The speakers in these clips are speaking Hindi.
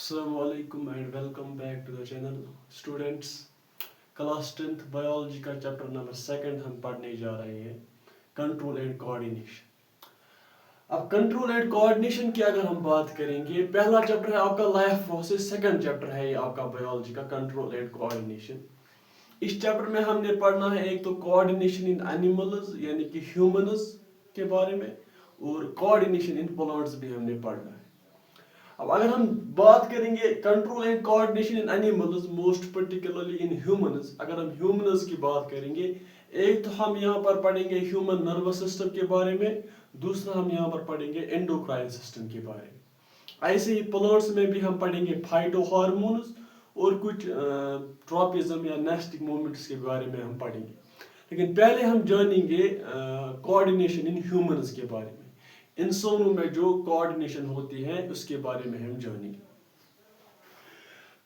Assalamualaikum and welcome back to the channel. Students, class 10th biology का चैप्टर नंबर 2 हम पढ़ने जा रहे हैं, कंट्रोल एंड कोऑर्डिनेशन। अब कंट्रोल एंड कोऑर्डिनेशन की अगर हम बात करेंगे, पहला चैप्टर है आपका लाइफ प्रोसेस, सेकंड चैप्टर है ये आपका बायोलॉजी का कंट्रोल एंड कोऑर्डिनेशन। इस चैप्टर में हमने पढ़ना है एक तो कोऑर्डिनेशन इन एनिमल्स यानी कि ह्यूमन्स के बारे में, और कोऑर्डिनेशन इन प्लांट्स भी हमने पढ़ना है। अब अगर हम बात करेंगे control and coordination in animals, most particularly in humans, अगर हम ह्यूमन्स की बात करेंगे, एक तो हम यहाँ पर पढ़ेंगे ह्यूमन नर्वस सिस्टम के बारे में, दूसरा हम यहाँ पर पढ़ेंगे एंडोक्राइन सिस्टम के बारे में। ऐसे ही प्लांट्स में भी हम पढ़ेंगे फाइटो हार्मोन्स और कुछ ट्रॉपिज्म या नेस्टिक मूवमेंट्स के बारे में हम पढ़ेंगे। लेकिन पहले हम जानेंगे कोऑर्डिनेशन इन ह्यूमन्स के बारे में, इंसानों में जो कोऑर्डिनेशन होती है उसके बारे में हम जानेंगे।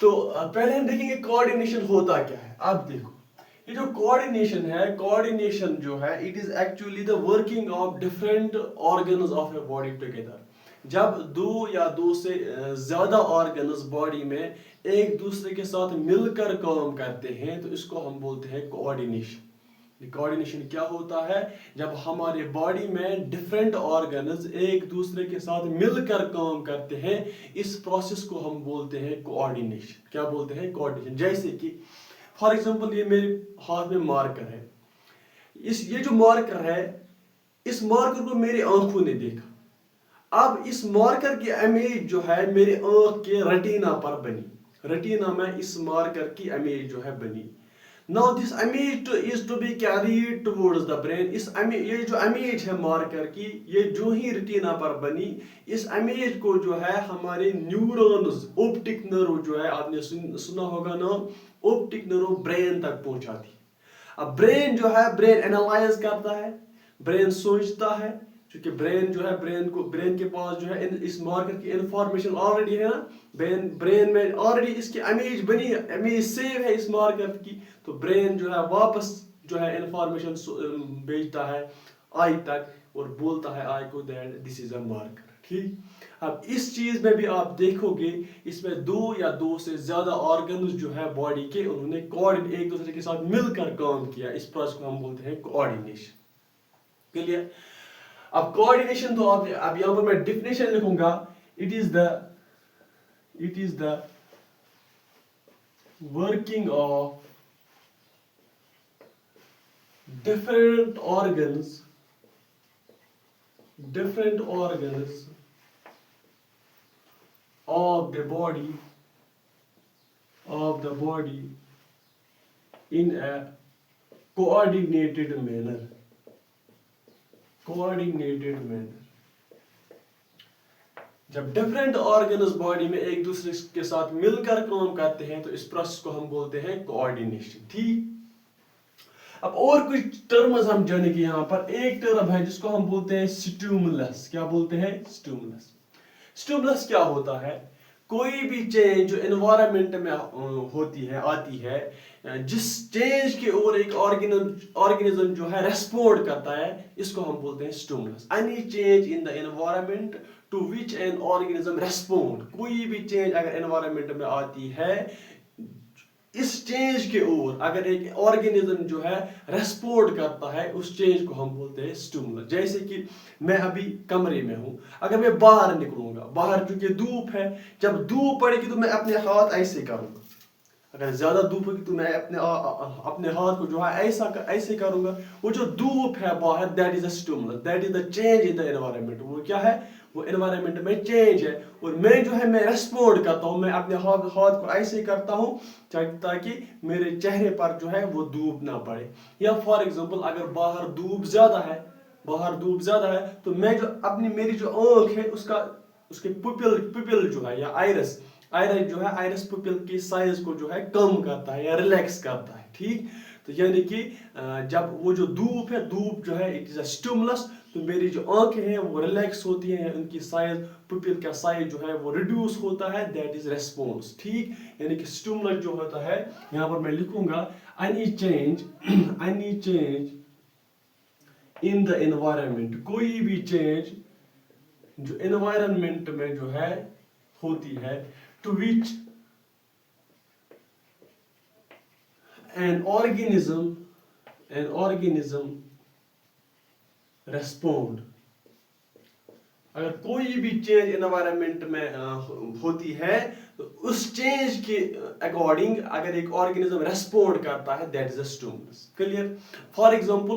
तो पहले हम देखेंगे कोऑर्डिनेशन होता क्या है। अब देखो, ये जो कोऑर्डिनेशन है, कोऑर्डिनेशन जो है it is actually the working of different organs of a body together. जब दो या दो से ज्यादा ऑर्गन्स बॉडी में एक दूसरे के साथ मिलकर काम करते हैं तो इसको हम बोलते हैं कोऑर्डिनेशन। कोऑर्डिनेशन क्या होता है? जब हमारे बॉडी में डिफरेंट ऑर्गन्स एक दूसरे के साथ मिलकर काम करते हैं, इस प्रोसेस को हम बोलते हैं कोऑर्डिनेशन। क्या बोलते हैं? कोऑर्डिनेशन। जैसे कि फॉर एग्जांपल ये मेरे हाथ में मार्कर है, ये जो मार्कर है, इस मार्कर को मेरी आंखों ने देखा। अब इस मार्कर की इमेज जो है मेरे आंख के रेटिना पर बनी, रेटिना में इस मार्कर की इमेज जो है बनी। Now this image is to be carried towards the brain। ये जो इमेज है मार्कर की, ये जो ही रेटिना पर बनी, इस इमेज को जो है हमारे न्यूरॉन्स, ऑप्टिक नर्व जो है, आपने सुना होगा नाम, ऑप्टिक नर्व ब्रेन तक पहुंचाती है। अब ब्रेन जो है, ब्रेन एनालाइज करता है, ब्रेन सोचता है, क्योंकि ब्रेन जो है, ब्रेन के पास जो है इस मार्कर की इंफॉर्मेशन ऑलरेडी है ना, ब्रेन में ऑलरेडी इसकी इमेज बनी है, इमेज सेव है इस मार्कर की। तो ब्रेन जो है वापस जो है इंफॉर्मेशन भेजता है आई तक और बोलता है आई को that this is a marker. ठीक, अब इस चीज में भी आप देखोगे, इसमें दो या दो से ज्यादा ऑर्गन्स जो है बॉडी के, उन्होंने एक दूसरे के साथ मिलकर काम किया। इस प्रोसेस को हम बोलते हैं कोऑर्डिनेशन। क्लियर? अब कोऑर्डिनेशन तो आप, अब यहां पर मैं डेफिनेशन लिखूंगा, it is the working of different organs of the body in a coordinated manner। जब डिफरेंट ऑर्गन्स बॉडी में एक दूसरे के साथ मिलकर काम करते हैं तो इस प्रोसेस को हम बोलते हैं कोऑर्डिनेशन। ठीक, अब और कुछ टर्म्स हम जानेंगे। यहाँ पर एक टर्म है जिसको हम बोलते हैं स्टिमुलस। क्या बोलते हैं? स्टिमुलस। स्टिमुलस क्या होता है? कोई भी चेंज जो एनवायरनमेंट में आती है, जिस चेंज के ओर एक ऑर्गेनिज्म जो है रेस्पॉन्ड करता है, इसको हम बोलते हैं stimulus. Any change in the environment to which an organism respond. कोई भी चेंज अगर एनवायरनमेंट में आती है, इस चेंज के ओर अगर एक ऑर्गेनिज्म जो है रेस्पॉन्ड करता है, उस चेंज को हम बोलते हैं स्टिमुलस। जैसे कि मैं अभी कमरे में हूं, अगर मैं बाहर निकलूंगा, बाहर क्योंकि धूप है, जब धूप पड़ेगी तो मैं अपने हाथ ऐसे करूंगा। अगर ज्यादा धूप होगी तो मैं अपने हाथ को जो है ऐसे करूंगा। वो जो धूप है बाहर, that is a stimulus, that is the change in the environment. वो क्या है? वो एनवायरनमेंट में चेंज है, और मैं जो है मैं रेस्पॉन्ड करता हूँ, मैं अपने हाथ को ऐसे करता हूँ ताकि मेरे चेहरे पर जो है वो धूप ना पड़े। या फॉर एग्जांपल अगर बाहर धूप ज्यादा है तो मैं जो मेरी जो आंख है उसके पुपिल जो है या आइरिस जो है, आइरिस पुपिल की साइज को जो है कम करता है या रिलैक्स करता है। ठीक, तो यानी कि जब वो जो धूप जो है इट इज अ स्टिमुलस, तो मेरी जो आंखें हैं वो रिलैक्स होती हैं, उनकी साइज, पुपिल का साइज जो है वो रिड्यूस होता है, दैट इज रेस्पॉन्स। ठीक, यानी कि स्टिमुलस जो होता है, यहाँ पर मैं लिखूंगा any change in the environment. कोई भी चेंज जो एनवायरनमेंट में जो है होती है, to which an organism respond. अगर कोई भी चेंज एनवायरनमेंट में होती है तो उस चेंज के अकॉर्डिंग अगर एक ऑर्गेनिज्म रेस्पॉन्ड करता है, that is a stimulus. Clear? For example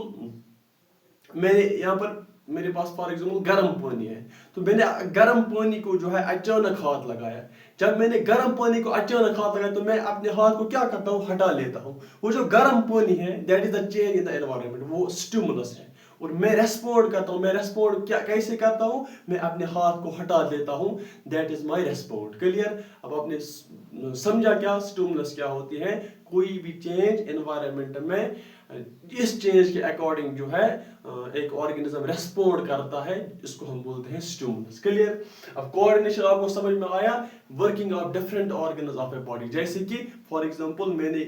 मैंने यहाँ पर मेरे पास फॉर एग्जांपल गर्म पानी है, तो मैंने गर्म पानी को जो है अचानक हाथ लगाया. जब मैंने गर्म पानी को अचानक हाथ लगाया तो मैं अपने हाथ को क्या करता हूँ, हटा लेता हूँ. वो जो गर्म पानी है that is the change in the environment, वो स्टिमुलस है. और मैं रेस्पॉन्ड करता हूँ. मैं रेस्पॉन्ड क्या कैसे करता हूँ, मैं अपने हाथ को हटा देता हूँ. That is my respond. Clear? अब आपने समझा क्या स्टिमुलस क्या होती है. कोई भी चेंज एनवायरनमेंट में इस चेंज के अकॉर्डिंग जो है एक ऑर्गेनिज्म रेस्पॉन्ड करता है, इसको हम बोलते हैं स्टिमुलस. क्लियर? अब कोऑर्डिनेशन आपको समझ में आया. Working of different organs of a body. जैसे कि फॉर एग्जांपल मैंने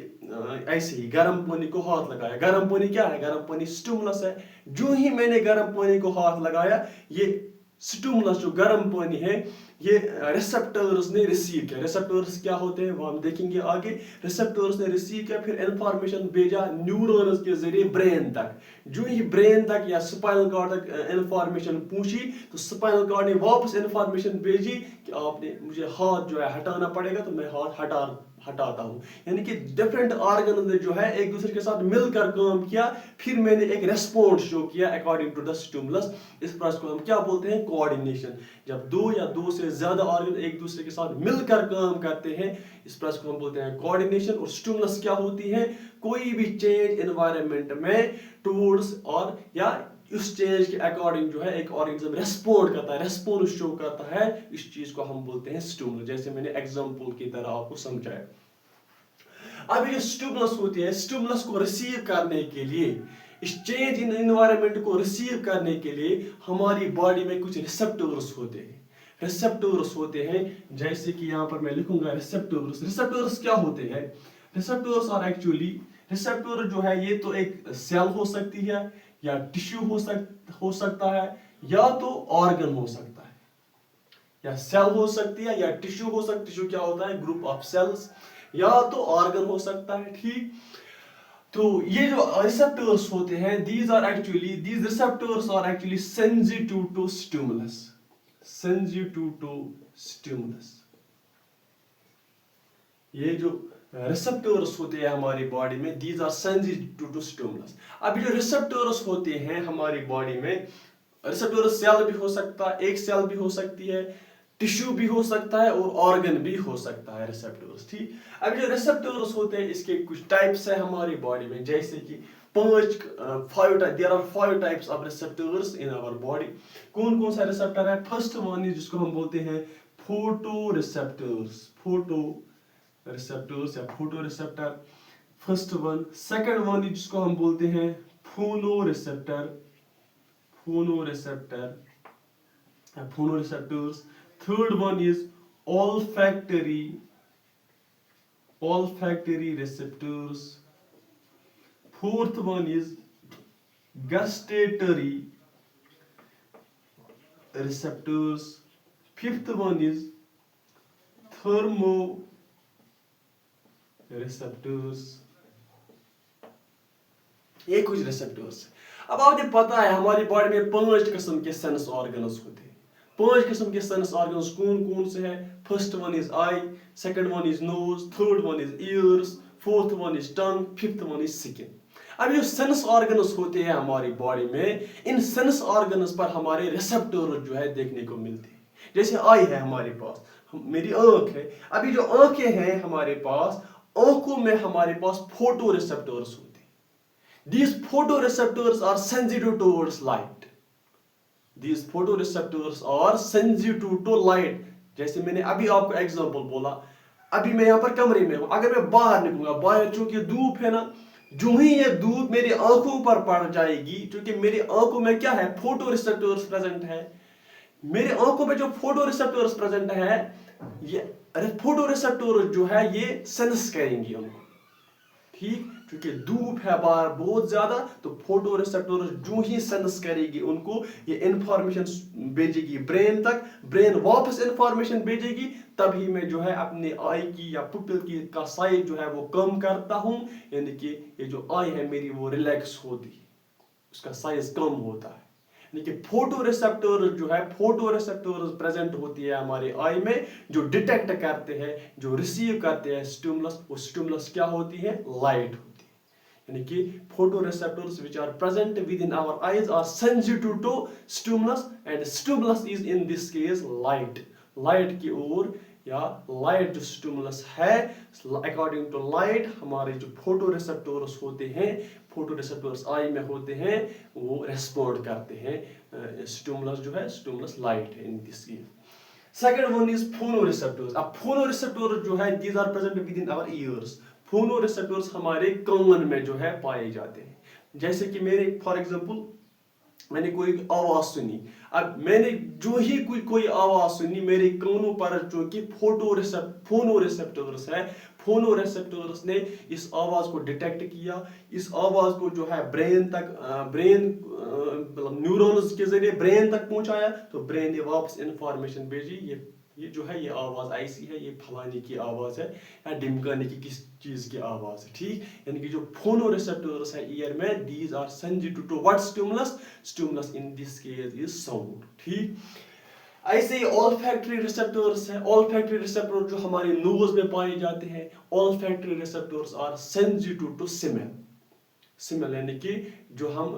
ऐसे ही गर्म पानी को हाथ लगाया. गर्म पानी क्या है? गर्म पानी स्टिमुलस है. जो ही मैंने गर्म पानी को हाथ लगाया, ये स्टिमुलस जो गर्म पानी है ये रिसेप्टर्स ने रिसीव किया. रिसेप्टर्स क्या होते हैं वो हम देखेंगे आगे. रिसेप्टर्स ने रिसीव किया, फिर इंफॉर्मेशन भेजा न्यूरॉन्स के जरिए ब्रेन तक. जो ही ब्रेन तक या स्पाइनल कॉर्ड तक इंफॉर्मेशन पहुंची तो स्पाइनल कॉर्ड ने वापस इंफॉर्मेशन भेजी कि आपने मुझे हाथ जो है हटाना पड़ेगा, तो मैं हाथ हटाता हूँ. यानी कि डिफरेंट ऑर्गन ने जो है एक दूसरे के साथ मिलकर काम किया, फिर मैंने एक रेस्पॉन्स शो किया अकॉर्डिंग टू द स्टिमुलस. इस प्रोसेस को हम क्या बोलते हैं? कोऑर्डिनेशन. जब दो या दो से ज्यादा ऑर्गन एक दूसरे के साथ मिलकर काम करते हैं, इस प्रोसेस को हम बोलते हैं कोऑर्डिनेशन. और स्टिमुलस क्या होती है? कोई भी चेंज एनवायरनमेंट में टुवर्ड्स और या उस चेंज के अकॉर्डिंग जो है एक ऑर्गेनिज्म रेस्पॉन्ड करता है, रेस्पॉन्स शो करता है. इस चीज को हम बोलते हैं स्टिमुलस. जैसे मैंने एग्जांपल की तरह आपको समझाया. अब ये स्टिमुलस होती है, स्टिमुलस को रिसीव करने के लिए, इस चेंज इन एनवायरनमेंट को रिसीव करने के लिए हमारी बॉडी में कुछ रिसेप्टर्स होते हैं. रिसेप्टर्स होते हैं जैसे कि यहाँ पर मैं लिखूंगा रिसेप्टर्स. रिसेप्टर्स क्या होते हैं? रिसेप्टर्स आर एक्चुअली, रिसेप्टर जो है ये तो एक सेल हो सकती है या टिश्यू हो सकता है या तो ऑर्गन हो सकता है. या सेल हो सकती है या टिश्यू हो सकती है. टिश्यू क्या होता है? Group of cells. या तो ऑर्गन हो सकता है. ठीक? तो ये जो रिसेप्टर्स होते हैं, these receptors are actually sensitive to stimulus. Sensitive to stimulus. ये जो रिसेप्टर्स होते हैं हमारी बॉडी में, these are sensitive to stimulus. अब जो रिसेप्टर्स होते हैं हमारी बॉडी में, रिसेप्टर्स सेल भी हो सकता है, एक सेल भी हो सकती है, टिश्यू भी हो सकता है और ऑर्गन भी हो सकता है रिसेप्टर्स. ठीक? अब जो रिसेप्टर्स होते हैं इसके कुछ टाइप्स है हमारी बॉडी में. जैसे कि there are 5 types of receptors in our body. कौन कौन सा रिसेप्टर है? फर्स्ट वन इज जिसको हम बोलते हैं फोटो रिसेप्टर्स. या photo receptor, first one. Second one is जिसको हम बोलते हैं फोनो receptors. Third one is olfactory receptors. Fourth one is gustatory receptors. Fifth one is thermo receptors. ये कुछ रिसेप्टर्स. अब आपको पता है हमारी बॉडी में 5 किस्म के सेंस ऑर्गन्स होते हैं. 5 किस्म के सेंस ऑर्गन्स कौन कौन से हैं? First one is eye, second one is nose, third one is ears, fourth one is tongue, fifth one is skin. अब ये सेंस ऑर्गन्स होते हैं हमारी बॉडी में, इन सेंस ऑर्गन्स पर हमारे रिसेप्टर जो है देखने को मिलते हैं. जैसे आई है हमारे पास, मेरी आंख है. अभी जो आंखें हैं हमारे पास, आंखों में हमारे पास फोटो रिसेप्टर्स होते हैं. These photoreceptors are sensitive towards light. These photoreceptors are sensitive to light. जैसे मैंने अभी आपको एग्जांपल बोला, अभी मैं यहाँ पर कमरे में हूँ, अगर मैं बाहर निकलूंगा, बाहर चूंकि धूप है ना, जो ही ये धूप मेरी आंखों पर पड़ जाएगी, क्योंकि मेरी आंखों में क्या है? फोटोरिसेप्टर्स प्रेजेंट है. मेरे आंखों में जो फोटोरिसेप्टर्स प्रेजेंट है, ये फोटोरिसेप्टर्स जो है ये सेंस करेंगी उनको. ठीक, क्योंकि धूप है बाहर बहुत ज्यादा, तो फोटो रिसेप्टर्स जो ही सेंस करेगी उनको, ये इंफॉर्मेशन भेजेगी ब्रेन तक, ब्रेन वापस इंफॉर्मेशन भेजेगी, तभी मैं जो है अपने आई की या पुपिल की का साइज जो है वो कम करता हूँ, यानी कि ये जो आई है मेरी वो रिलैक्स होती है, उसका साइज कम होता है। लेकिन फोटो रिसेप्टर जो है, फोटो रिसेप्टर्स प्रेजेंट होती है हमारे आई में, जो डिटेक्ट करते हैं, जो रिसीव करते हैं स्टिमुलस, वो स्टिमुलस क्या होती है, लाइट होती है। यानी कि photoreceptors which are present within our eyes are sensitive to stimulus, and stimulus is in this case light. Light की ओर, या लाइट जो स्टिमुलस है, अकॉर्डिंग टू लाइट हमारे जो फोटो रिसेप्टर्स होते हैं, फोटो रिसेप्टर्स आई में होते हैं, वो रेस्पॉन्ड करते हैं। स्टिमुलस जो है, स्टिमुलस लाइट है in this case. Second one is फोनो रिसेप्टर्स। अब फोनो रिसेप्टर्स जो है, these are present within our ears. Phonoreceptors हमारे कान में जो है पाए जाते हैं। जैसे कि मेरे फॉर एग्जांपल मैंने कोई आवाज सुनी, अब मैंने जो ही कोई आवाज सुनी, मेरे कानों पर जो कि फोनो रिसेप्टर्स है, फोनो रिसेप्टर्स ने इस आवाज को डिटेक्ट किया, इस आवाज को जो है ब्रेन तक, ब्रेन मतलब न्यूरॉन्स के जरिए ब्रेन तक पहुंचाया, तो ब्रेन ने वापस इंफॉर्मेशन भेजी, ये जो है ये आवाज ऐसी है, ये फलाने की आवाज है, या ढिमकाने की किस चीज की आवाज है, ठीक। यानी कि जो फोनो रिसेप्टर्स है ईयर में, these are sensitive to what stimulus, stimulus in this case is sound, ठीक। ऐसे ही ऑल्फैक्टरी रिसेप्टर्स है। ऑल्फैक्टरी रिसेप्टर जो हमारे नोज में पाए जाते हैं, olfactory receptors are sensitive to smell. Smell यानी कि जो हम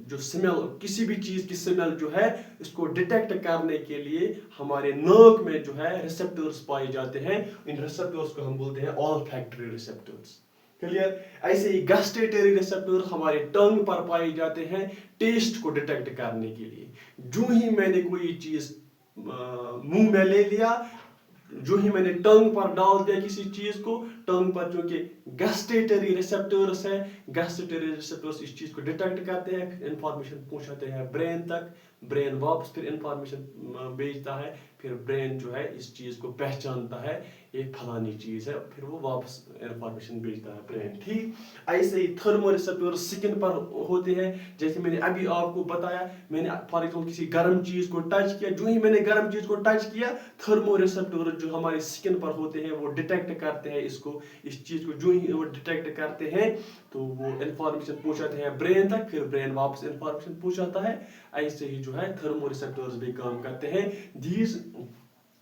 जो स्मेल, किसी भी चीज की स्मेल जो है, इसको डिटेक्ट करने के लिए हमारे नाक में जो है रिसेप्टर्स पाए जाते हैं। इन रिसेप्टर्स को हम बोलते हैं ऑल्फैक्टरी रिसेप्टर्स, क्लियर। ऐसे ही गस्टेटरी रिसेप्टर्स हमारे टंग पर पाए जाते हैं, टेस्ट को डिटेक्ट करने के लिए। जो ही मैंने कोई चीज मुंह में ले लिया, जो ही मैंने टंग पर डाल दिया किसी चीज को, टंग पर जो कि गस्टेटरी रिसेप्टर्स है, गस्टेटरी रिसेप्टर्स इस चीज को डिटेक्ट करते हैं, इंफॉर्मेशन पहुंचाते हैं ब्रेन तक, ब्रेन वापस फिर इंफॉर्मेशन भेजता है, फिर ब्रेन जो है इस चीज को पहचानता है, ये फलानी चीज है, फिर वो वापस इंफॉर्मेशन भेजता है ब्रेन, ठीक। ऐसे ही थर्मो रिसेप्टर्स स्किन पर होते हैं, जैसे मैंने अभी आपको बताया, मैंने फॉर एग्जाम्पल किसी गर्म चीज को टच किया, जो ही मैंने गर्म चीज को टच किया, थर्मो रिसेप्टर्स जो हमारे स्किन पर होते हैं वो डिटेक्ट करते हैं इसको, इस चीज को जो ही वो डिटेक्ट करते हैं, तो वो इंफॉर्मेशन पहुंचाते हैं ब्रेन तक, फिर ब्रेन वापस इंफॉर्मेशन पहुंचाता है। ऐसे ही जो है थर्मो रिसेप्टर्स भी काम करते हैं। These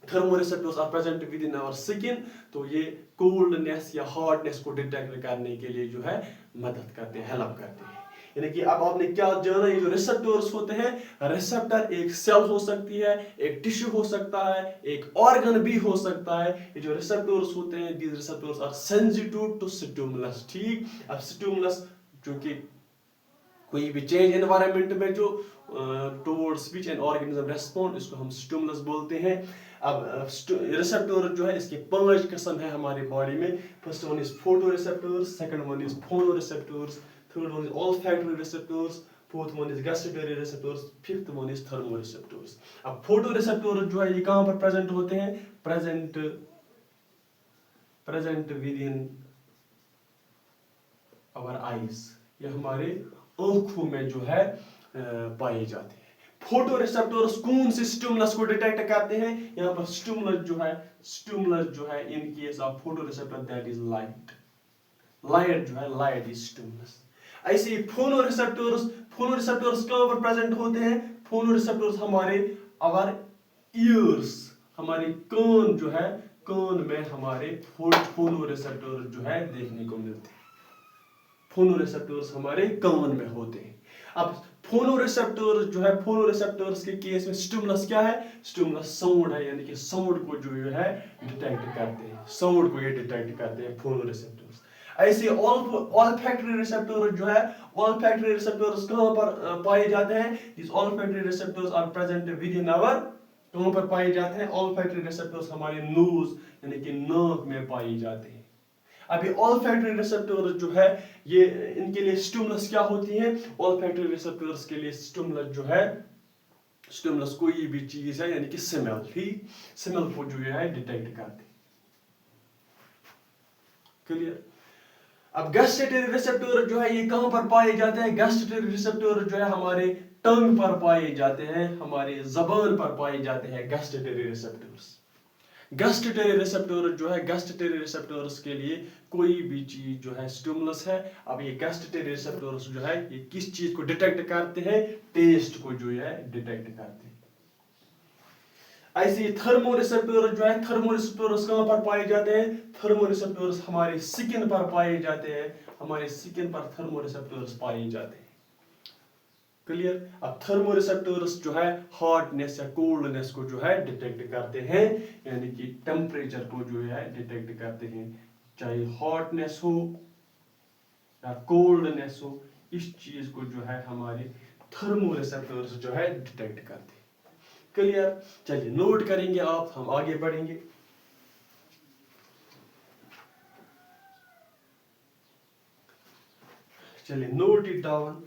thermoreceptors are present within our skin, तो ये कोल्डनेस या हॉटनेस को डिटेक्ट करने के लिए जो है मदद करते हैं, हेल्प करते हैं। यानी कि अब आपने क्या जाना, ये जो रिसेप्टर्स होते हैं, रिसेप्टर एक सेल हो सकती है, एक टिश्यू हो सकता है, एक ऑर्गन भी हो सकता है। ये जो रिसेप्टर्स होते हैं, these receptors are sensitive to stimulus, ठीक। अब स्टिमुलस जो कि कोई भी चेंज एनवायरनमेंट में जो towards which an organism respond, इसको हम स्टिमुलस बोलते हैं। अब रिसेप्टर जो है, इसके 5 किस्म है हमारी बॉडी में। First one is photo receptors, second one is फोनो receptors, third one is olfactory receptors, fourth one is gustatory receptors, fifth one is thermo receptors. अब फोटो रिसेप्टर जो है ये कहाँ पर प्रेजेंट होते हैं, present within our eyes, ये हमारे आंखों में जो है पाए जाते हैं। फोटो रिसेप्टर्स कौन से स्टिमुलस को डिटेक्ट करते हैं, यहाँ पर स्टिमुलस जो है in case of photo receptor that is light. Light जो है, लाइट इज स्टिमुलस। ऐसे ही फोनो रिसेप्टर्स कहाँ पर प्रेजेंट होते हैं, फोनो रिसेप्टर्स हमारे आवर ईयर्स, हमारे कान जो है, कान में हमारे फोनो रिसेप्टर जो है देखने को मिलते हैं। फोनो रिसेप्टर्स हमारे कान में होते हैं। अब फोनो रिसेप्टर्स जो है, फोनो रिसेप्टर्स के केस में स्टिमुलस क्या है, स्टिमुलस साउंड है, यानी कि साउंड को जो है डिटेक्ट करते हैं, साउंड को ये डिटेक्ट करते हैं फोनो रिसेप्टर्स। ऐसे ऑल्फैक्टरी रिसेप्टर जो है, ऑल्फैक्टरी रिसेप्टर्स कहां पर पाए जाते हैं, this olfactory receptors are present within our, कहां पर पाए जाते हैं, ऑल्फैक्टरी रिसेप्टर्स हमारे नोज यानी कि नाक में पाए जाते हैं। अभी ऑल्फैक्टरी रिसेप्टर्स जो है, ये इनके लिए स्टिमुलस क्या होती है, ऑल्फैक्टरी रिसेप्टर्स के लिए स्टिमुलस जो है, स्टिमुलस कोई भी चीज है यानी कि स्मेल, ठीक, स्मेल को जो है डिटेक्ट करते हैं, क्लियर। अब गस्टेटरी रिसेप्टर जो है ये कहां पर पाए जाते हैं? गस्टेटरी रिसेप्टर जो है हमारे टंग पर पाए जाते हैं, हमारे जबान पर पाए जाते हैं गस्टेटरी रिसेप्टर्स। गस्टेटरी रिसेप्टर जो है, गस्टेटरी रिसेप्टर्स के लिए कोई भी चीज जो है स्टिमुलस है। अब ये गस्टेटरी रिसेप्टर्स जो है ये किस चीज को डिटेक्ट करते हैं? टेस्ट को जो है डिटेक्ट करते हैं। ऐसे ही थर्मोरिसेप्टर्स जो है, थर्मोरिसेप्टर्स कहां पर पाए जाते हैं? थर्मोरिसेप्टर्स हमारे स्किन पर पाए जाते हैं, हमारे स्किन पर थर्मोरिसेप्टर्स पाए जाते हैं। क्लियर? अब थर्मोरिसेप्टर्स जो है हॉटनेस या कोल्डनेस को जो है डिटेक्ट करते हैं, यानी कि टेम्परेचर को जो है डिटेक्ट करते हैं, चाहे हॉटनेस हो या कोल्डनेस हो, इस चीज को जो है हमारे थर्मोरिसेप्टर्स जो है डिटेक्ट करते हैं। क्लियर? चलिए नोट करेंगे आप, हम आगे बढ़ेंगे। चलिए नोट इट डाउन।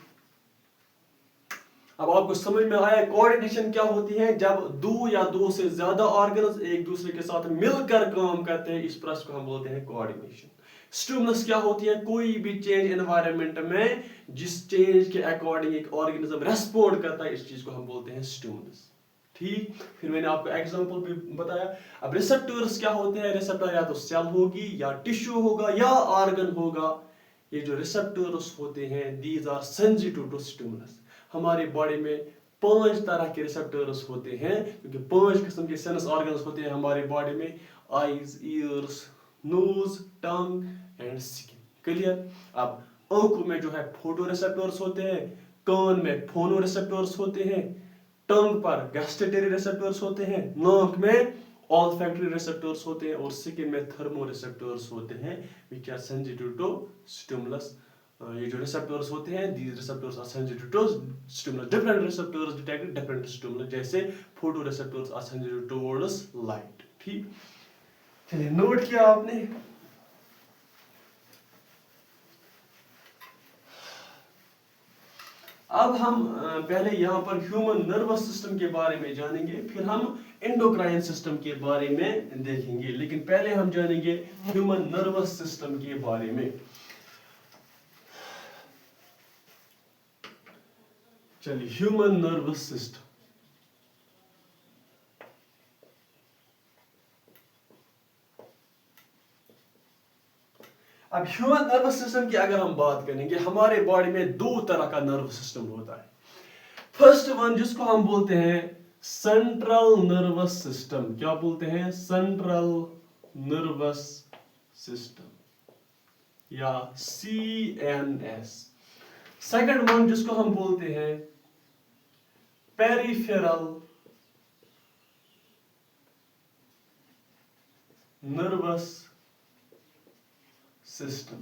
अब आपको समझ में आया कोऑर्डिनेशन क्या होती है? जब दो या दो से ज्यादा ऑर्गन्स एक दूसरे के साथ मिलकर काम करते हैं, इस प्रोसेस को हम बोलते हैं कोऑर्डिनेशन। स्टिमुलस क्या होती है? कोई भी चेंज एनवायरनमेंट में जिस चेंज के अकॉर्डिंग एक ऑर्गेनिज्म रेस्पॉन्ड करता है, इस चीज को हम बोलते हैं स्टिमुलस। ठीक, फिर मैंने आपको एग्जांपल भी बताया। अब रिसेप्टर्स क्या होते हैं? रिसेप्टर या तो सेल होगी या टिश्यू होगा या ऑर्गन होगा। ये जो रिसेप्टर्स होते हैं, these are sensitive to stimulus. हमारी बॉडी में 5 तरह के रिसेप्टर्स होते हैं, क्योंकि 5 किस्म के सेंस ऑर्गन्स होते हैं हमारी बॉडी में: eyes, ears, nose, tongue and skin. Clear? अब आंखों में जो है फोटो रिसेप्टर्स होते हैं, कान में फोनो रिसेप्टर्स होते हैं, टंग पर गस्टेटरी रिसेप्टर्स होते हैं, नाक में ऑल्फैक्टरी रिसेप्टर्स होते हैं और स्किन में थर्मो रिसेप्टर्स होते हैं, which are sensitive to stimulus. ये जो रिसेप्टर्स होते हैं, these receptors are sensitive to stimulus. Different receptors detect different stimulus. जैसे photo receptors are sensitive towards light. ठीक, चलिए नोट किया आपने। अब हम पहले यहाँ पर ह्यूमन नर्वस सिस्टम के बारे में जानेंगे, फिर हम एंडोक्राइन सिस्टम के बारे में देखेंगे, लेकिन पहले हम जानेंगे ह्यूमन नर्वस सिस्टम के बारे में। चलिए, ह्यूमन नर्वस सिस्टम। अब ह्यूमन नर्वस सिस्टम की अगर हम बात करेंगे, हमारे बॉडी में 2 तरह का नर्वस सिस्टम होता है। फर्स्ट वन जिसको हम बोलते हैं सेंट्रल नर्वस सिस्टम। क्या बोलते हैं? सेंट्रल नर्वस सिस्टम या CNS। सेकंड वन जिसको हम बोलते हैं peripheral nervous system,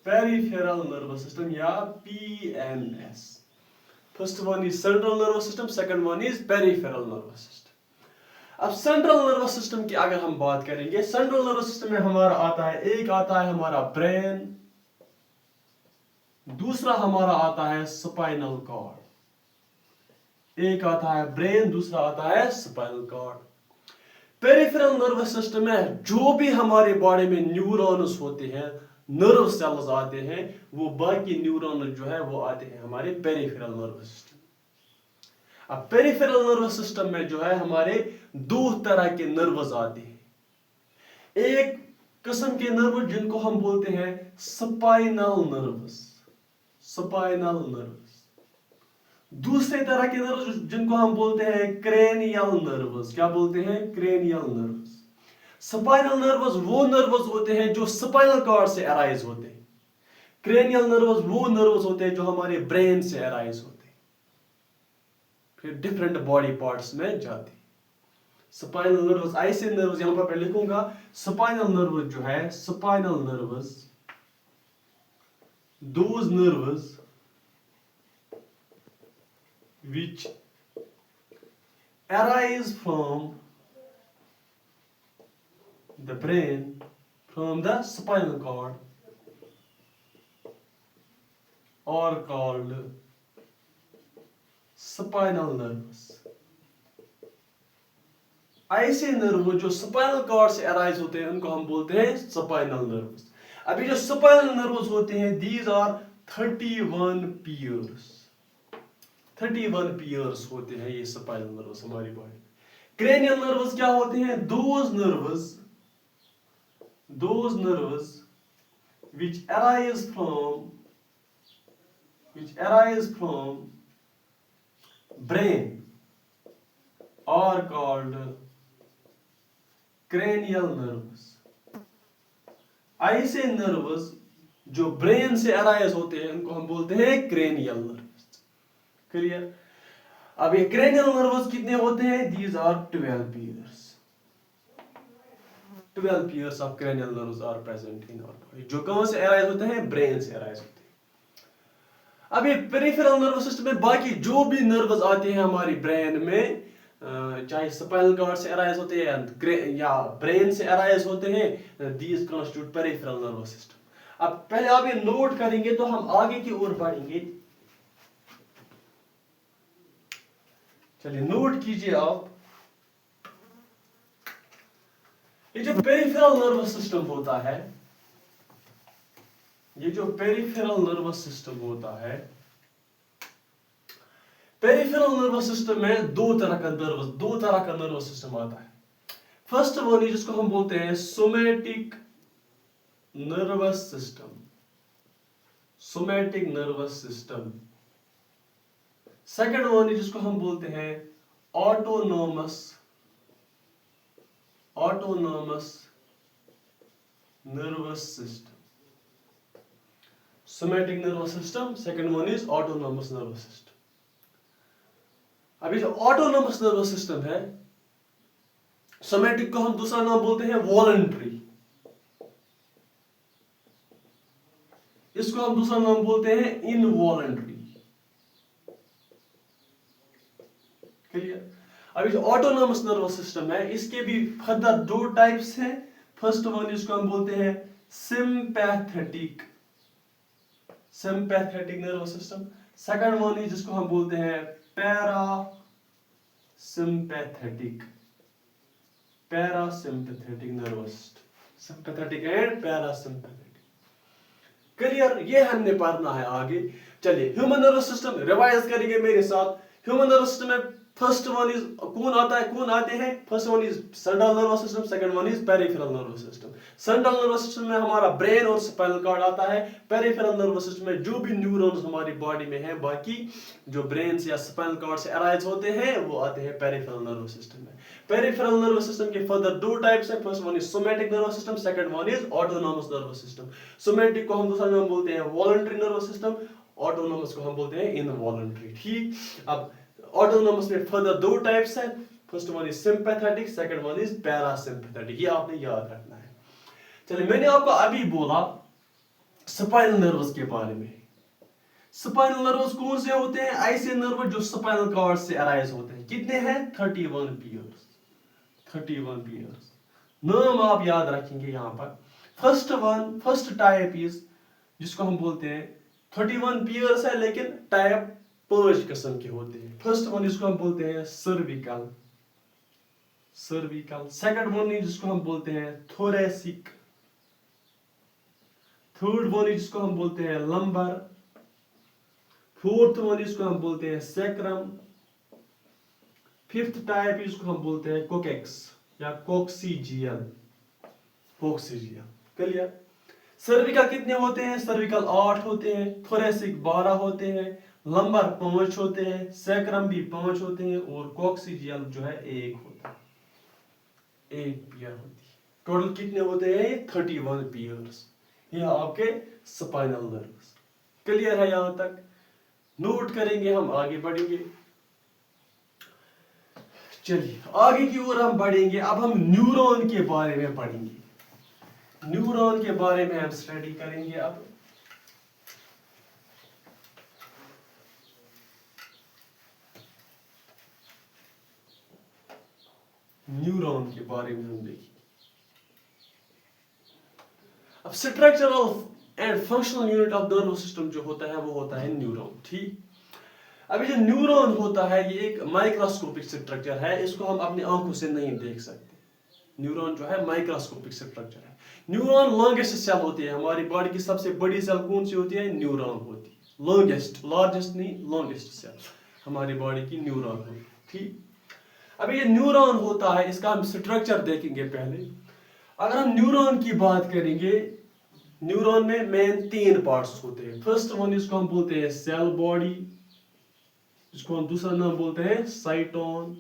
peripheral nervous system या PNS। First one is central nervous system, second one is peripheral nervous system. अब सेंट्रल नर्वस सिस्टम की अगर हम बात करेंगे, सेंट्रल नर्वस सिस्टम में हमारा आता है, एक आता है हमारा ब्रेन, दूसरा हमारा आता है स्पाइनल कॉर्ड। एक आता है ब्रेन, दूसरा आता है spinal cord. Peripheral nervous system में जो भी हमारे बॉडी में न्यूरॉन्स होते हैं, नर्व सेल्स आते हैं, वो बाकी न्यूरॉन जो है वो आते हैं हमारे पेरिफेरल नर्वस सिस्टम। अब पेरिफेरल नर्वस सिस्टम में जो है हमारे 2 तरह के नर्व्स आते हैं। एक किस्म के नर्व जिनको हम बोलते हैं स्पाइनल नर्व्स, स्पाइनल नर्व्स। दूसरे तरह के नर्व्स जिनको हम बोलते हैं क्रेनियल नर्व्स। क्या बोलते हैं? Cranial nerves. स्पाइनल नर्व्स वो नर्व्स होते हैं जो स्पाइनल कॉर्ड से अराइज होते हैं। क्रेनियल नर्व्स वो नर्व्स होते हैं जो हमारे ब्रेन से अराइज होते हैं, फिर डिफरेंट बॉडी पार्ट्स में जाते हैं। स्पाइनल नर्व्स ऐसे नर्व्स, यहां पर मैं लिखूंगा स्पाइनल नर्व जो है, spinal nerves, those nerves which arise from the brain, from the spinal cord, are called spinal nerves. ऐसे नर्व जो स्पाइनल कॉर्ड से अराइज होते हैं उनको हम बोलते हैं स्पाइनल नर्व्स। अभी जो स्पाइनल नर्व्स होते हैं, दीज आर 31 पीयर्स, 31 पीयर्स होते हैं ये स्पाइनल नर्व्स हमारी बॉडी। क्रेनियल नर्व्स क्या होते हैं? Those nerves which arise from brain are called cranial nerves। ऐसे नर्व्स जो ब्रेन से अराइज होते हैं उनको हम बोलते हैं क्रेनियल नर्व्स। क्लियर? अब ये क्रेनियल नर्व्स कितने होते हैं? These are 12 pairs. 12 pairs of cranial nerves are present in our body, जो कहां से अराइज होते हैं? ब्रेन से अराइज होते हैं। अब ये पेरिफेरल नर्वस सिस्टम में बाकी जो भी नर्व्स आते हैं हमारी ब्रेन में, चाहे स्पाइनल कॉर्ड से अराइज होते हैं या ब्रेन से अराइज होते हैं, these constitute peripheral nervous system. अब पहले आप ये नोट करेंगे तो हम आगे की ओर बढ़ेंगे। चलिए नोट कीजिए आप, ये जो पेरिफेरल नर्वस सिस्टम होता है, ये जो पेरिफेरल नर्वस सिस्टम होता है, पेरिफेरल नर्वस सिस्टम में दो तरह का नर्वस सिस्टम आता है। फर्स्ट वन जिसको हम बोलते हैं somatic nervous system, somatic nervous system. Second one जिसको हम बोलते हैं autonomous nervous system. Somatic nervous system, second one is autonomous nervous system. अभी जो ऑटोनोमस नर्वस सिस्टम है, सोमैटिक को हम दूसरा नाम बोलते हैं वॉलंटरी, इसको हम दूसरा नाम बोलते हैं इनवॉलंटरी। क्लियर? अभी जो ऑटोनोमस नर्वस सिस्टम है, इसके भी फर्दर दो टाइप्स हैं। फर्स्ट वन इसको हम बोलते हैं sympathetic nervous system. Second one जिसको हम बोलते हैं parasympathetic nervous system. Sympathetic and parasympathetic. Clear? ये हमने पढ़ना है आगे। चलिए ह्यूमन नर्वस सिस्टम रिवाइज करेंगे मेरे साथ। ह्यूमन नर्वस सिस्टम में फर्स्ट वन इज कौन आते हैं? First one is central nervous system, second one is peripheral nervous system. Central nervous system में हमारा ब्रेन और स्पाइनल कॉर्ड आता है। पेरिफेरल नर्वस सिस्टम में जो भी न्यूरॉन्स हमारी बॉडी में हैं, बाकी जो ब्रेन से या स्पाइनल कॉर्ड से अराइज होते हैं, वो आते हैं पेरिफेरल नर्वस सिस्टम में। पेरिफेरल नर्वस सिस्टम के फर्दर दो टाइप्स हैं। First one is somatic nervous system, second one is autonomous nervous system. Somatic को हम दूसरा नाम बोलते हैं वॉलंटरी नर्वस सिस्टम, ऑटोनोमस को हम बोलते हैं इनवॉलंटरी। ठीक? अब ऑटोनोमस में फर्दर दो टाइप्स हैं। First one is sympathetic, second one is parasympathetic. ये आपने याद रखना है। चलिए मैंने आपको अभी बोला स्पाइनल नर्व्स के बारे में। स्पाइनल नर्व्स कौन से होते हैं? ऐसे नर्व जो स्पाइनल कॉर्ड से अराइज होते हैं। कितने हैं? 31 पीयर्स। 31 पीयर्स। नाम आप याद रखेंगे यहां पर। फर्स्ट टाइप इज, जिसको हम बोलते हैं 31 पीयर्स है, लेकिन टाइप 5 किस्म के होते हैं। फर्स्ट वन जिसको हम बोलते हैं सर्विकल। सेकंड वन जिसको हम बोलते हैं थोरेसिक। थर्ड वन जिसको हम बोलते हैं लंबर। फोर्थ वन जिसको हम बोलते हैं सैक्रम। फिफ्थ टाइप जिसको हम बोलते हैं कोकेक्स या कोक्सीजियल। क्लियर? सर्विकल कितने होते हैं? सर्विकल 8 होते हैं, थोरेसिक 12 होते हैं, लंबर 5 होते हैं, सैक्रम भी 5 होते हैं, और कोक्सीजियल जो है 1 होता है, 1 पेयर होती है। टोटल कितने होते हैं? 31 पेयर्स। ये आपके स्पाइनल नर्व्स। क्लियर है यहां तक? नोट करेंगे, हम आगे बढ़ेंगे। चलिए आगे की ओर हम बढ़ेंगे। अब हम न्यूरॉन के बारे में पढ़ेंगे। न्यूरॉन के बारे में हम स्टडी करेंगे। अब न्यूरॉन के बारे में हम देखेंगे। अब structural and functional unit of nervous system जो होता है वो होता है न्यूरॉन। ठीक? अभी जो न्यूरॉन होता है ये एक माइक्रोस्कोपिक स्ट्रक्चर है, इसको हम अपनी आंखों से नहीं देख सकते। न्यूरॉन जो है माइक्रोस्कोपिक स्ट्रक्चर है। न्यूरॉन लॉन्गेस्ट सेल होती है, हमारी बॉडी की सबसे बड़ी सेल कौन सी होती है? न्यूरॉन होती है। लॉन्गेस्ट, लार्जेस्ट नहीं, लॉन्गेस्ट सेल हमारी बॉडी की न्यूरॉन होती है। ठीक, अब ये न्यूरॉन होता है, इसका हम स्ट्रक्चर देखेंगे पहले। अगर हम न्यूरॉन की बात करेंगे, न्यूरॉन में मेन 3 पार्ट्स होते हैं। फर्स्ट वन इसको हम बोलते हैं सेल बॉडी, इसको हम दूसरा नाम बोलते हैं साइटोन।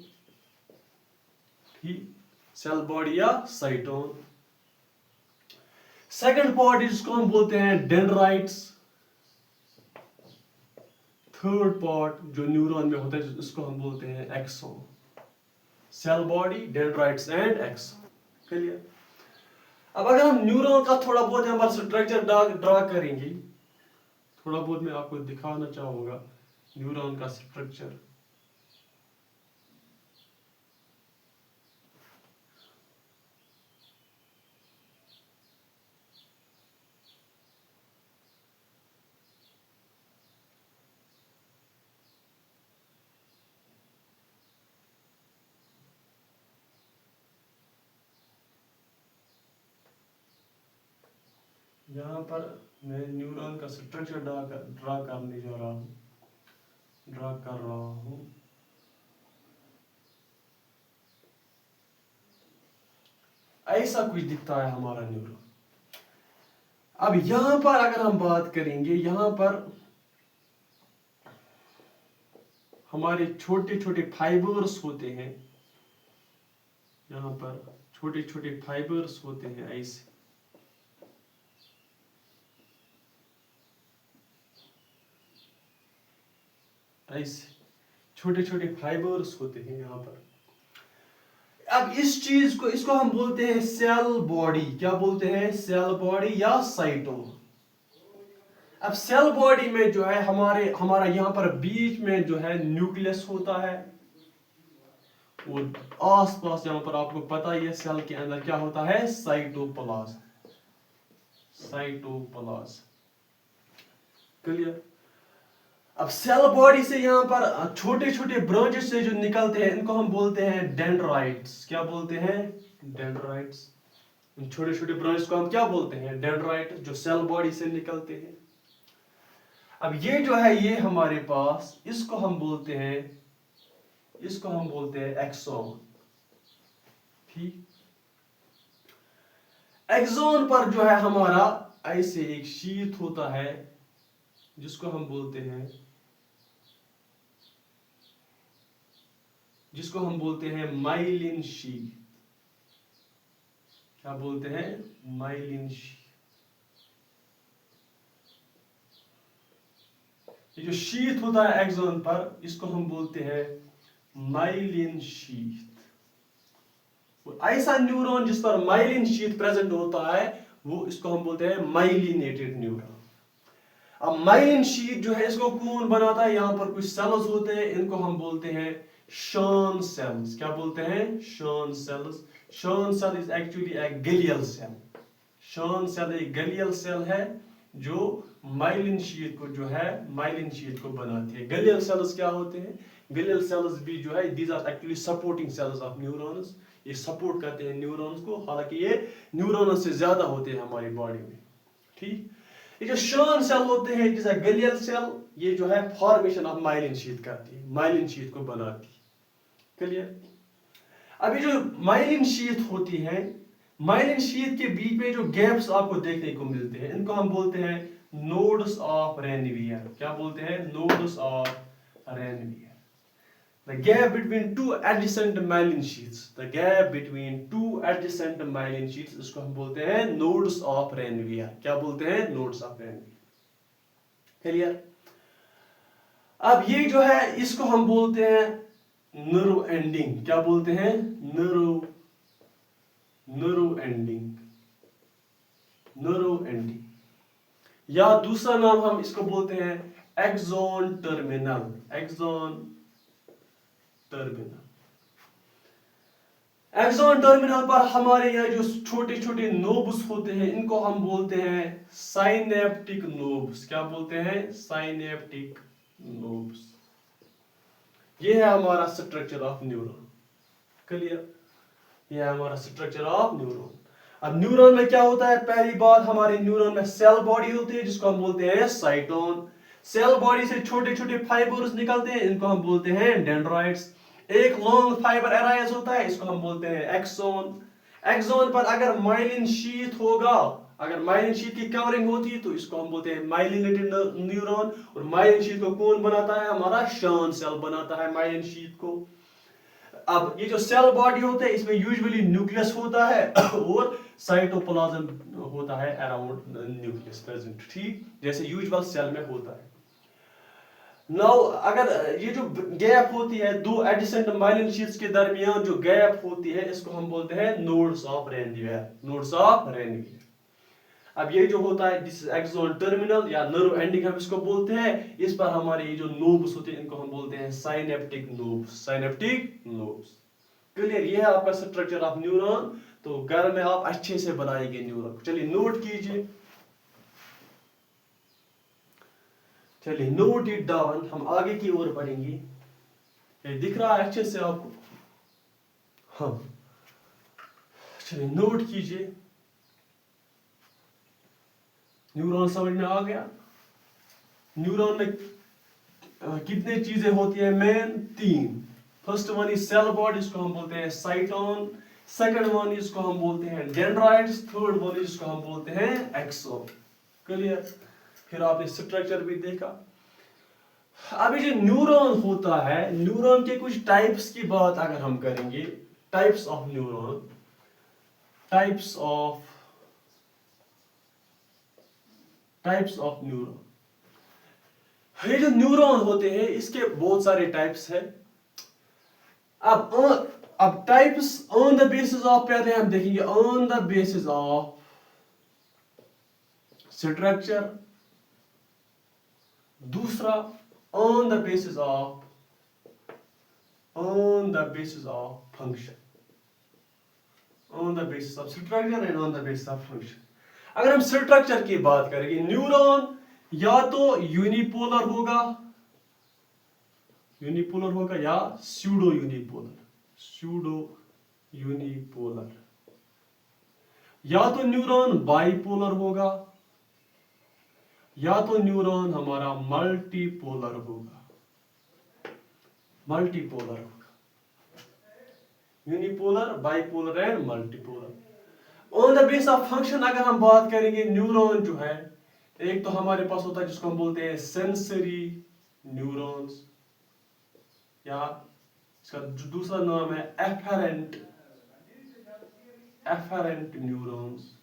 ठीक, सेल बॉडी या साइटोन। सेकंड पार्ट इसको हम बोलते हैं डेंड्राइट्स। थर्ड पार्ट जो न्यूरॉन में होता है इसको हम बोलते हैं axon. Cell body, dendrites and axon. Clear? अब अगर हम न्यूरॉन का थोड़ा बहुत हमारा स्ट्रक्चर ड्रा करेंगे, थोड़ा बहुत मैं आपको दिखाना चाहूंगा न्यूरॉन का स्ट्रक्चर। यहाँ पर मैं न्यूरॉन का स्ट्रक्चर ड्रा करने जा रहा हूँ, ड्रा कर रहा हूँ। ऐसा कुछ दिखता है हमारा न्यूरॉन। अब यहाँ पर अगर हम बात करेंगे, यहाँ पर हमारे छोटे छोटे फाइबर्स होते हैं, यहाँ पर छोटे छोटे फाइबर्स होते हैं ऐसे। ऐसे छोटे छोटे फाइबर्स होते हैं यहाँ पर। अब इस चीज को, इसको हम बोलते हैं सेल बॉडी। क्या बोलते हैं? सेल बॉडी या साइटोन। अब सेल बॉडी में जो है हमारा यहाँ पर बीच में जो है न्यूक्लियस होता है, और आसपास यहाँ पर आपको पता ही है सेल के अंदर क्या होता है? साइटोप्लाज्म। साइटोप्लाज्म। क्लियर? अब सेल बॉडी से यहाँ पर छोटे छोटे ब्रांचेस से जो निकलते हैं इनको हम बोलते हैं डेंड्राइट्स। क्या बोलते हैं? डेंड्राइट्स। छोटे छोटे ब्रांच को हम क्या बोलते हैं? डेंड्राइट, जो सेल बॉडी से निकलते हैं। अब ये जो है, ये हमारे पास, इसको हम बोलते हैं एक्सोन। ठीक, एक्सोन पर जो है हमारा ऐसे एक शीट होता है जिसको हम बोलते हैं माइलिन शीट। क्या बोलते हैं? Myelin sheath. ये जो शीट होता है एक्सोन पर, इसको हम बोलते हैं माइलिन शीट। ऐसा न्यूरॉन जिस पर माइलिन शीट प्रेजेंट होता है, वो इसको हम बोलते हैं माइलिनेटेड न्यूरॉन। अब माइलिन शीट जो है, इसको कौन बनाता है? यहाँ पर कुछ सेल्स होते हैं, इनको हम बोलते हैं शॉन सेल्स। क्या बोलते हैं? Schwann cells. Schwann cell is actually a glial cell. Schwann cell एक ग्लियल सेल है जो माइलिन शीट को बनाती है। ग्लियल सेल्स क्या होते हैं? ग्लियल सेल्स भी जो है, these are actually supporting cells of neurons. ये सपोर्ट करते हैं न्यूरॉन्स को, हालांकि ये न्यूरॉन्स से ज्यादा होते हैं हमारी बॉडी में। ठीक, ये जो शॉन सेल होते हैं, जैसा ग्लियल सेल, ये जो है फॉर्मेशन ऑफ माइलिन शीट करती है, माइलिन शीट को बनाती है। क्लियर? अभी जो माइलिन शीट होती है, माइलिन शीट के बीच में जो गैप्स आपको देखने को मिलते हैं, इनको हम बोलते हैं नोड्स ऑफ रेनवियर। क्या बोलते हैं? Nodes of Ranvier. The gap between two adjacent myelin sheets, इसको हम बोलते हैं nodes of Ranvier। क्या बोलते हैं? nodes of Ranvier। क्लियर? अब ये जो है, इसको हम बोलते हैं नर्व एंडिंग। क्या बोलते हैं? नर्व एंडिंग, या दूसरा नाम हम इसको बोलते हैं एक्सोन टर्मिनल। एक्सोन टर्मिनल पर हमारे यहाँ जो छोटे छोटे नोब्स होते हैं, इनको हम बोलते हैं साइनेप्टिक नोब्स। क्या बोलते हैं? Synaptic knobs. ये है हमारा स्ट्रक्चर ऑफ न्यूरॉन। क्लियर? ये है हमारा स्ट्रक्चर ऑफ न्यूरॉन। अब न्यूरॉन में क्या होता है, पहली बात हमारे न्यूरॉन में सेल बॉडी होती है जिसको हम बोलते हैं साइटोन। सेल बॉडी से छोटे छोटे फाइबर्स निकलते हैं, इनको हम बोलते हैं डेंड्राइट्स। एक लॉन्ग फाइबर अराइज होता है, इसको हम बोलते हैं एक्सोन। एक्सोन पर अगर माइलिन शीथ होगा, अगर माइलिन शीथ की कवरिंग होती है तो इसको हम बोलते हैं माइलिनेटेड न्यूरॉन। और माइलिन शीथ को कौन बनाता है, हमारा शान सेल बनाता है माइलिन शीथ को। अब ये जो सेल बॉडी होता है इसमें यूजुअली न्यूक्लियस होता है और साइटोप्लाज्म होता है अराउंड न्यूक्लियस प्रेजेंट, ठीक जैसे यूजुअल सेल में होता है। नाउ अगर ये जो गैप होती है दो एडिसेंट माइलिन शीट्स के दरमियान जो गैप होती है इसको हम बोलते हैं nodes of Ranvier, nodes of Ranvier. अब ये जो होता है दिस एक्सोन टर्मिनल या नर्व एंडिंग हम इसको बोलते हैं, इस पर हमारे ये जो नोब्स होते हैं इनको हम बोलते हैं synaptic knobs, synaptic knobs. Clear, ये है आपका स्ट्रक्चर ऑफ न्यूरॉन। तो घर में आप अच्छे से बनाएंगे न्यूरॉन। चलिए नोट कीजिए, चलिए नोट इट डाउन, हम आगे की ओर बढ़ेंगे। ये दिख रहा है अच्छे से आपको? हाँ, चलिए नोट कीजिए। न्यूरॉन समझ में आ गया? न्यूरॉन में कितने चीजें होती है मेन? तीन। First one is cell body, इसको हम बोलते हैं साइटोन। सेकंड वन इसको हम बोलते हैं डेंड्राइट्स। थर्ड वन इसको हम बोलते हैं एक्सोन। क्लियर? फिर आपने स्ट्रक्चर भी देखा। अभी जो न्यूरॉन होता है, न्यूरॉन के कुछ टाइप्स की बात अगर हम करेंगे, types of neuron, types of neuron. ये जो न्यूरॉन होते हैं इसके बहुत सारे टाइप्स हैं। अब types on the basis of, पहले हम देखेंगे on the basis of structure, दूसरा on the basis of function, on the basis of structure and on the basis of function. अगर हम स्ट्रक्चर की बात करेंगे, न्यूरॉन या तो यूनिपोलर होगा या स्यूडो यूनिपोलर, या तो न्यूरॉन बाइपोलर होगा या तो न्यूरॉन हमारा मल्टीपोलर होगा। Unipolar, bipolar and multipolar. On the base of function अगर हम बात करेंगे, न्यूरॉन जो है एक तो हमारे पास होता है जिसको हम बोलते हैं सेंसरी न्यूरॉन्स, या इसका दूसरा नाम है एफेरेंट न्यूरॉन्स।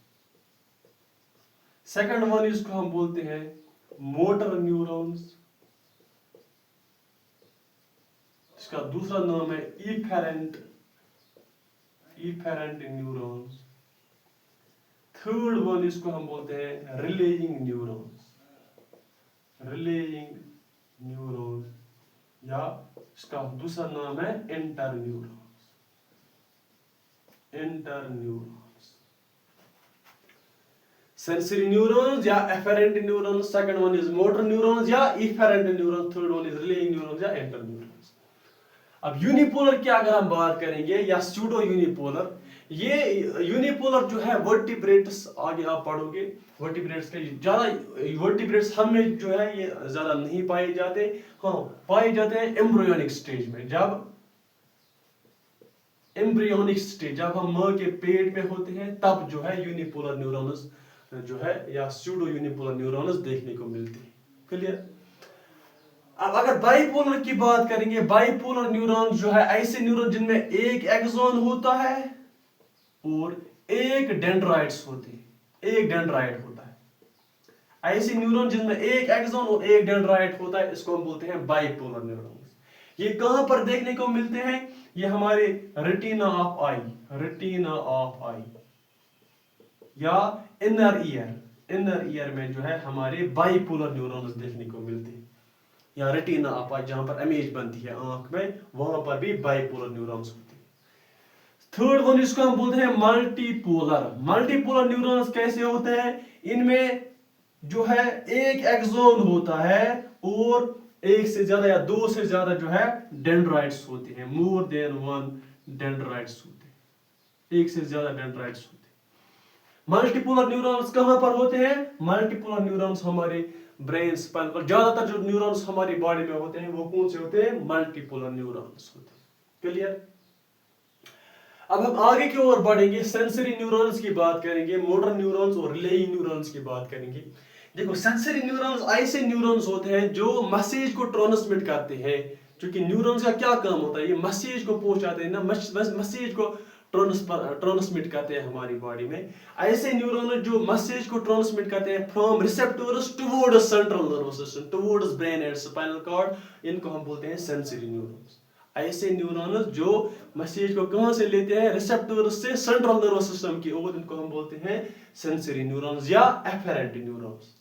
सेकंड वन इसको हम बोलते हैं मोटर न्यूरॉन्स, इसका दूसरा नाम है इफेरेंट न्यूरॉन्स। थर्ड वन इसको हम बोलते हैं रिलेइंग न्यूरॉन्स, या इसका दूसरा नाम है इंटर न्यूरॉन्स। सेंसरी न्यूरॉन्स या afferent neurons, second one is motor neurons या efferent neurons, third one is relaying neurons या इंटर न्यूरॉन्स। अब यूनिपोलर की अगर हम बात करेंगे या स्यूडो यूनिपोलर, ये यूनिपोलर जो है वर्टिब्रेट्स, आगे आप पढ़ोगे वर्टिब्रेट्स के ज्यादा, वर्टिब्रेट्स हम में जो है ये ज्यादा नहीं पाए जाते। हाँ, पाए जाते हैं एम्ब्रियोनिक स्टेज में। जब एम्ब्रियोनिक स्टेज, जब हम मां के पेट में होते हैं तब जो है यूनिपोलर न्यूरॉन्स जो है या स्यूडो यूनिपोलर न्यूरॉन्स देखने को मिलते हैं। क्लियर? अब अगर बाइपोलर की बात करेंगे, बाइपोलर न्यूरॉन्स जो है ऐसे न्यूरॉन जिनमें एक एक्सोन होता है और एक डेंड्राइट्स होते हैं, एक डेंड्राइट होता है। ऐसे न्यूरॉन जिनमें एक एक्सोन और एक डेंड्राइट होता है इसको हम बोलते हैं बाइपोलर न्यूरॉन्स। ये कहां पर देखने को मिलते हैं? ये हमारे रेटिना ऑफ आई या इनर ईयर में जो है हमारे बाइपोलर न्यूरॉन्स देखने को मिलते हैं, या रेटिना ऑफ आई जहां पर इमेज बनती है आंख में, वहां पर भी बाइपोलर न्यूरॉन्स होते हैं। थर्ड वन इसको हम बोलते हैं मल्टीपोलर न्यूरॉन्स कैसे होते हैं? इनमें जो है एक एक्सोन होता है और एक से ज्यादा या दो से ज्यादा जो है डेंड्राइट्स होते हैं, मोर देन वन डेंड्राइट्स होते हैं। एक से ज्यादा डेंड्राइट्स होते हैं। मल्टीपोलर न्यूरॉन्स कहां पर होते हैं? मल्टीपोलर न्यूरॉन्स हमारे ब्रेन स्पाइनल कॉर्ड, ज्यादातर जो न्यूरॉन्स हमारी बॉडी में होते हैं वो कौन से होते हैं? मल्टीपोलर न्यूरॉन्स होते हैं। क्लियर? अब हम आगे की ओर बढ़ेंगे, सेंसरी न्यूरॉन्स की बात करेंगे, मोटर न्यूरॉन्स और रिलेइंग न्यूरॉन्स की बात करेंगे। देखो, सेंसरी न्यूरॉन्स ऐसे न्यूरॉन्स होते हैं जो मैसेज को ट्रांसमिट करते हैं। क्योंकि न्यूरॉन्स का क्या काम होता है? ये मैसेज को पहुंचाते हैं ना, मैसेज को ट्रांसमिट करते हैं हमारी बॉडी में। ऐसे न्यूरॉन जो मैसेज को ट्रांसमिट करते हैं from receptors towards central nervous system, towards brain and spinal cord, इनको हम बोलते हैं सेंसरी न्यूरॉन्स। ऐसे न्यूरॉन्स जो मैसेज को कहां से लेते हैं? रिसेप्टर्स से सेंट्रल नर्वस सिस्टम की ओर, इनको हम बोलते हैं सेंसरी न्यूरॉन्स या एफेरेंट न्यूरॉन्स।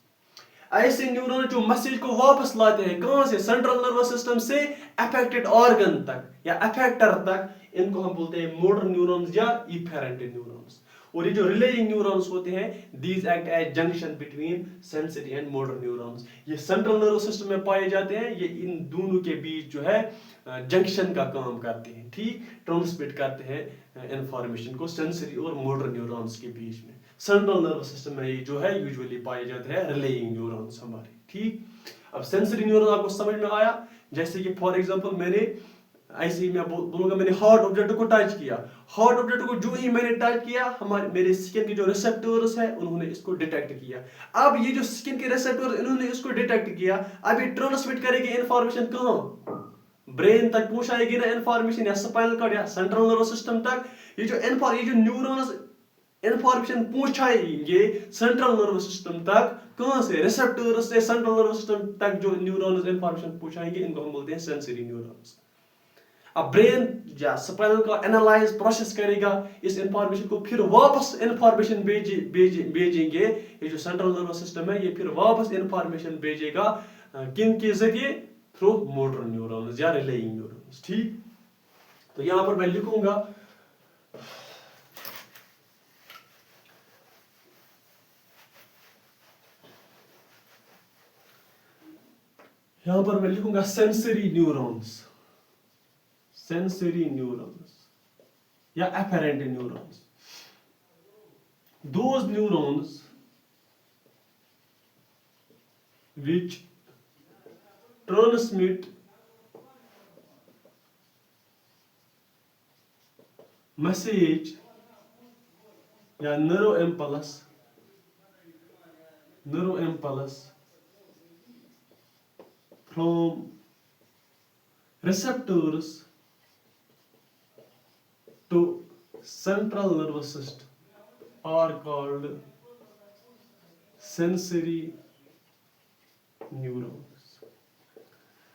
ऐसे न्यूरॉन जो मैसेज को वापस लाते हैं कहां से? सेंट्रल नर्वस सिस्टम से अफेक्टेड ऑर्गन तक या अफेक्टर तक, इनको हम बोलते हैं मोटर न्यूरॉन्स या इफेरेंट न्यूरॉन्स। और ये जो रिलेइंग न्यूरॉन्स होते हैं, these act as junction between sensory and motor neurons. ये सेंट्रल नर्वस सिस्टम में पाए जाते हैं, ये इन दोनों के बीच जो है जंक्शन का काम करते हैं, ठीक, ट्रांसमिट करते हैं इंफॉर्मेशन को सेंसरी और मोटर न्यूरॉन्स के बीच में। सेंट्रल नर्वस सिस्टम में ये जो है यूजुअली पाए जाते हैं रिलेइंग न्यूरॉन्स हमारे, ठीक। अब सेंसरी न्यूरॉन आपको समझ में आया? जैसे कि फॉर एग्जांपल मैंने ऐसे ही मैं बोलूंगा, मैंने हॉट ऑब्जेक्ट को टच किया, हॉट ऑब्जेक्ट को जो ही मैंने टच किया, हमारे मेरे स्किन के जो रिसेप्टर्स है उन्होंने इसको डिटेक्ट किया। अब ये जो स्किन के रिसेप्टर्स इन्होंने इसको डिटेक्ट किया, अब ये ट्रांसमिट करेगी इंफॉर्मेशन कहां? ब्रेन तक पहुंचाएगी ना इंफॉर्मेशन, या स्पाइनल कॉर्ड या सेंट्रल नर्वस सिस्टम तक। ये जो न्यूरॉन्स इंफॉर्मेशन पहुंचाएंगे सेंट्रल नर्वस सिस्टम तक, कहां से? रिसेप्टर्स से सेंट्रल नर्वस सिस्टम तक जो न्यूरॉन्स इंफॉर्मेशन पहुंचाएंगे, इनको हम बोलते हैं सेंसरी न्यूरॉन्स। अब ब्रेन या स्पाइनल का एनालाइज प्रोसेस करेगा इस इंफॉर्मेशन को, फिर वापस इंफॉर्मेशन भेजेंगे। ये जो सेंट्रल नर्वस सिस्टम है, ये फिर वापस इंफॉर्मेशन भेजेगा किन के जरिए? थ्रू मोटर न्यूरॉन्स या रिलेइंग न्यूरॉन्स, ठीक। तो यहां पर मैं लिखूंगा सेंसरी न्यूरॉन्स, सेंसरी न्यूरॉन्स या afferent neurons. Those neurons which transmit message या neuro impulse from receptors to central nervous system are called sensory neurons।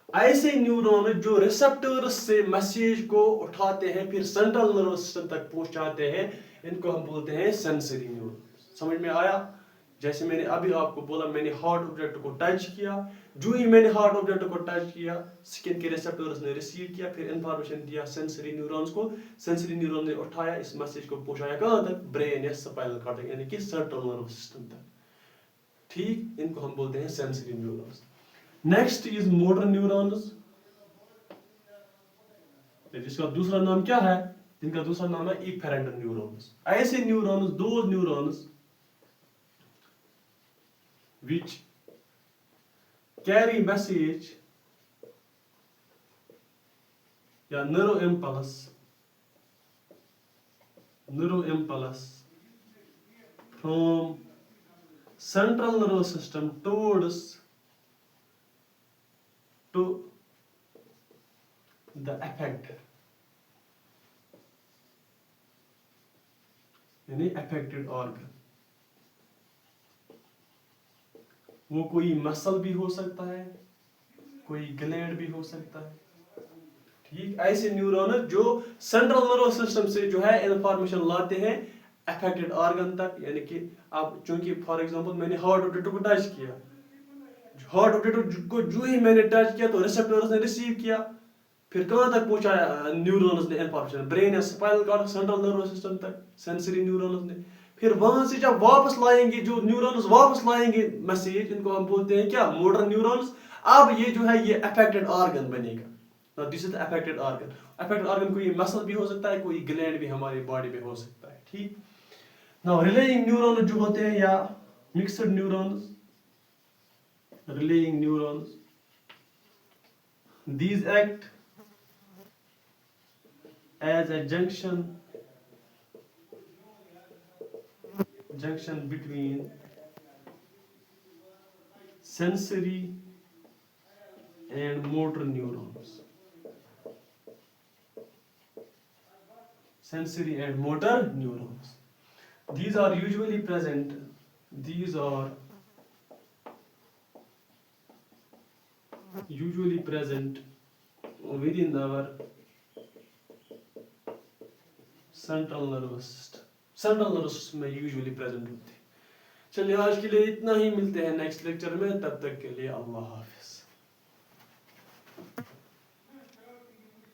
ऐसे न्यूरॉन जो रिसेप्टर्स से मैसेज को उठाते हैं फिर सेंट्रल नर्वस सिस्टम तक पहुंचाते हैं, इनको हम बोलते हैं सेंसरी न्यूरॉन्स। समझ में आया? जैसे मैंने अभी आपको बोला, मैंने हॉट ऑब्जेक्ट को टच किया, जो ही मैंने हॉट ऑब्जेक्ट को टच किया, स्किन के रिसेप्टर्स ने रिसीव किया, फिर इंफॉर्मेशन दिया सेंसरी न्यूरॉन्स को, सेंसरी न्यूरॉन ने उठाया, इस मैसेज को पहुंचाया कहां तक? ब्रेन या स्पाइनल कॉर्ड तक, यानी कि सेंट्रल नर्वस सिस्टम तक, ठीक। इनको हम बोलते हैं sensory neurons. Next is motor neurons, जिसका दूसरा नाम क्या है? जिनका दूसरा नाम है इफेरेंट न्यूरॉन्स। ऐसे न्यूरॉन्स, दो न्यूरॉन्स which carry message या neuro impulse from central nervous system towards to the affected, यानी affected organ। वो कोई मसल भी हो सकता है, कोई ग्लैंड भी हो सकता है, ठीक। ऐसे न्यूरॉन जो सेंट्रल नर्वस सिस्टम से जो है इंफॉर्मेशन लाते हैं अफेक्टेड ऑर्गन तक, यानी कि अब चूंकि फॉर एग्जांपल मैंने हॉट ऑब्जेक्ट को टच किया, हॉट ऑब्जेक्ट को जो ही मैंने टच किया तो रिसेप्टर्स ने रिसीव किया, फिर कहां तक पहुंचाया न्यूरॉन्स ने इंफॉर्मेशन? ब्रेन या spinal cord, central nervous system तक, सेंसरी न्यूरॉन्स ने। फिर वहां से जब वापस लाएंगे, जो न्यूरॉन्स वापस लाएंगे मैसेज, इनको हम बोलते हैं क्या? Motor neurons. अब ये जो है ये अफेक्टेड ऑर्गन बनेगा। This is affected organ. Affected organ कोई मसल भी हो सकता है, कोई ग्लैंड भी हमारी बॉडी में हो सकता है। ठीक। नाउ रिलेइंग न्यूरॉन जो होते हैं या mixed neurons, relying neurons, these act as a junction between sensory and motor neurons. Sensory and motor neurons. These are usually present. These are usually present within our central nervous system, central nervous system में यूजुअली प्रेजेंट होते हैं। चलिए आज के लिए इतना ही, मिलते हैं नेक्स्ट लेक्चर में, तब तक के लिए अल्लाह हाफिज।